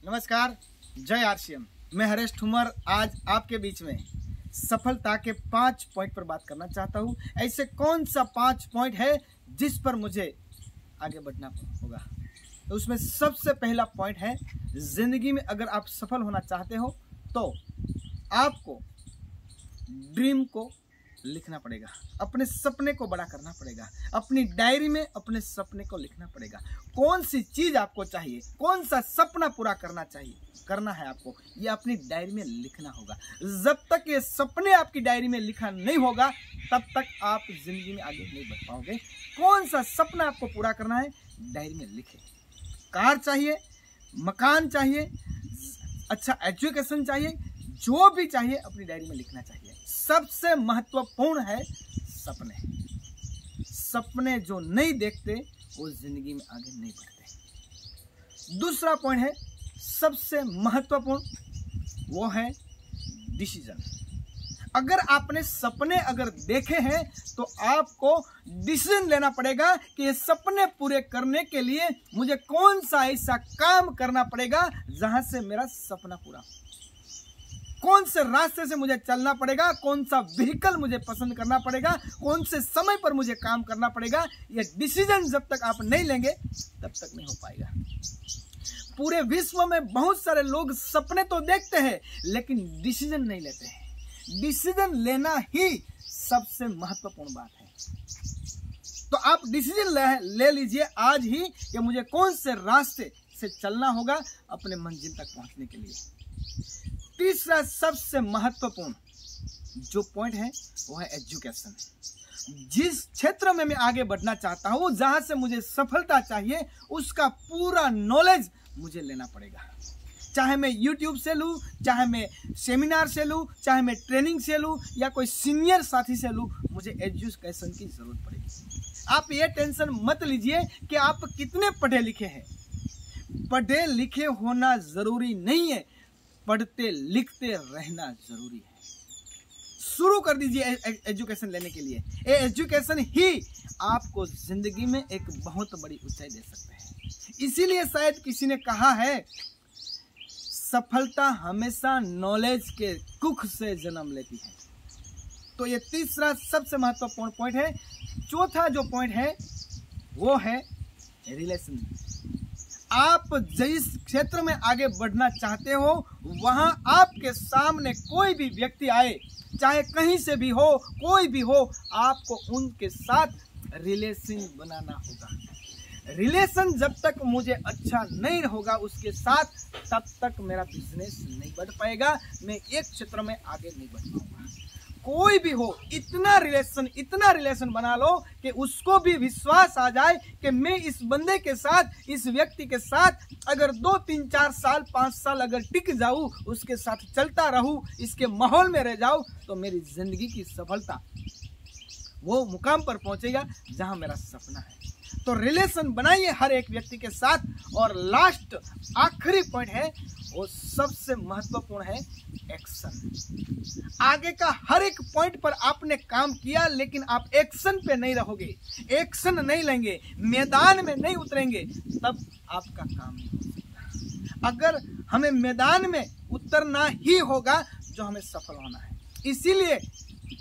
नमस्कार, जय आरसीएम। मैं हरेश ठुमर आज आपके बीच में सफलता के 5 पॉइंट पर बात करना चाहता हूँ। ऐसे कौन सा 5 पॉइंट है जिस पर मुझे आगे बढ़ना होगा। तो उसमें सबसे पहला पॉइंट है, जिंदगी में अगर आप सफल होना चाहते हो तो आपको ड्रीम को लिखना पड़ेगा, अपने सपने को बड़ा करना पड़ेगा, अपनी डायरी में अपने सपने को लिखना पड़ेगा। कौन सी चीज आपको चाहिए, कौन सा सपना पूरा करना है आपको, ये अपनी डायरी में लिखना होगा। जब तक ये सपने आपकी डायरी में लिखा नहीं होगा तब तक आप जिंदगी में आगे नहीं बढ़ पाओगे। कौन सा सपना आपको पूरा करना है, डायरी में लिखे। कार चाहिए, मकान चाहिए, अच्छा एजुकेशन चाहिए, जो भी चाहिए अपनी डायरी में लिखना चाहिए। सबसे महत्वपूर्ण है सपने। सपने जो नहीं देखते वो जिंदगी में आगे नहीं बढ़ते। दूसरा पॉइंट है सबसे महत्वपूर्ण, वो है डिसीजन। अगर आपने सपने अगर देखे हैं तो आपको डिसीजन लेना पड़ेगा कि ये सपने पूरे करने के लिए मुझे कौन सा ऐसा काम करना पड़ेगा जहां से मेरा सपना पूरा हो। कौन से रास्ते से मुझे चलना पड़ेगा, कौन सा व्हीकल मुझे पसंद करना पड़ेगा, कौन से समय पर मुझे काम करना पड़ेगा। ये डिसीजन जब तक आप नहीं लेंगे तब तक नहीं हो पाएगा। पूरे विश्व में बहुत सारे लोग सपने तो देखते हैं लेकिन डिसीजन नहीं लेते हैं। डिसीजन लेना ही सबसे महत्वपूर्ण बात है। तो आप डिसीजन ले लीजिए आज ही कि मुझे कौन से रास्ते से चलना होगा अपने मंजिल तक पहुंचने के लिए। तीसरा सबसे महत्वपूर्ण जो पॉइंट है वो है एजुकेशन। जिस क्षेत्र में मैं आगे बढ़ना चाहता हूं, जहां से मुझे सफलता चाहिए, उसका पूरा नॉलेज मुझे लेना पड़ेगा। चाहे मैं YouTube से लूं, चाहे मैं सेमिनार से लूं, चाहे मैं ट्रेनिंग से लूं या कोई सीनियर साथी से लूं, मुझे एजुकेशन की जरूरत पड़ेगी। आप ये टेंशन मत लीजिए कि आप कितने पढ़े लिखे हैं। पढ़े लिखे होना जरूरी नहीं है, पढ़ते लिखते रहना जरूरी है। शुरू कर दीजिए एजुकेशन लेने के लिए। ये एजुकेशन ही आपको जिंदगी में एक बहुत बड़ी ऊंचाई दे सकता है। इसीलिए शायद किसी ने कहा है, सफलता हमेशा नॉलेज के कुख से जन्म लेती है। तो ये तीसरा सबसे महत्वपूर्ण पॉइंट है। चौथा जो पॉइंट है वो है रिलेशन। आप जिस क्षेत्र में आगे बढ़ना चाहते हो वहां आपके सामने कोई भी व्यक्ति आए, चाहे कहीं से भी हो, कोई भी हो, आपको उनके साथ रिलेशन बनाना होगा। रिलेशन जब तक मुझे अच्छा नहीं होगा उसके साथ, तब तक मेरा बिजनेस नहीं बढ़ पाएगा, मैं एक क्षेत्र में आगे नहीं बढ़ पाऊंगा। कोई भी हो, इतना रिलेशन बना लो कि उसको भी विश्वास आ जाए कि मैं इस बंदे के साथ, इस व्यक्ति के साथ अगर 2, 3, 4 साल, 5 साल अगर टिक जाऊं, उसके साथ चलता रहूं, इसके माहौल में रह जाऊं, तो मेरी जिंदगी की सफलता वो मुकाम पर पहुंचेगा जहां मेरा सपना है। तो रिलेशन बनाइए हर एक व्यक्ति के साथ। और लास्ट आखिरी पॉइंट है, वो सबसे महत्वपूर्ण है एक्शन। आगे का हर एक पॉइंट पर आपने काम किया लेकिन आप एक्शन पे नहीं रहोगे, एक्शन नहीं लेंगे, मैदान में नहीं उतरेंगे, तब आपका काम नहीं हो सकता। अगर हमें मैदान में उतरना ही होगा जो हमें सफल होना है। इसीलिए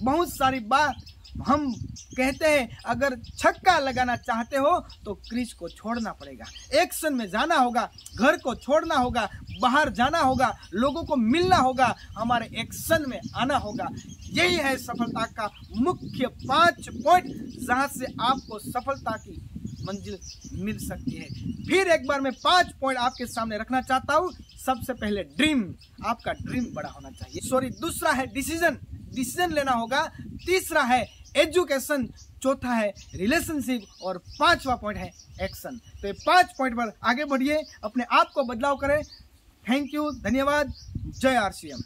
बहुत सारी बात हम कहते हैं, अगर छक्का लगाना चाहते हो तो क्रीज को छोड़ना पड़ेगा, एक्शन में जाना होगा, घर को छोड़ना होगा, बाहर जाना होगा, लोगों को मिलना होगा, हमारे एक्शन में आना होगा। यही है सफलता का मुख्य 5 पॉइंट जहां से आपको सफलता की मंजिल मिल सकती है। फिर एक बार मैं 5 पॉइंट आपके सामने रखना चाहता हूं। सबसे पहले ड्रीम, आपका ड्रीम बड़ा होना चाहिए। दूसरा है डिसीजन लेना होगा। तीसरा है एजुकेशन, चौथा है रिलेशनशिप और 5वां पॉइंट है एक्शन। तो ये 5 पॉइंट पर आगे बढ़िए, अपने आप को बदलाव करें। थैंक यू, धन्यवाद, जय आरसीएम।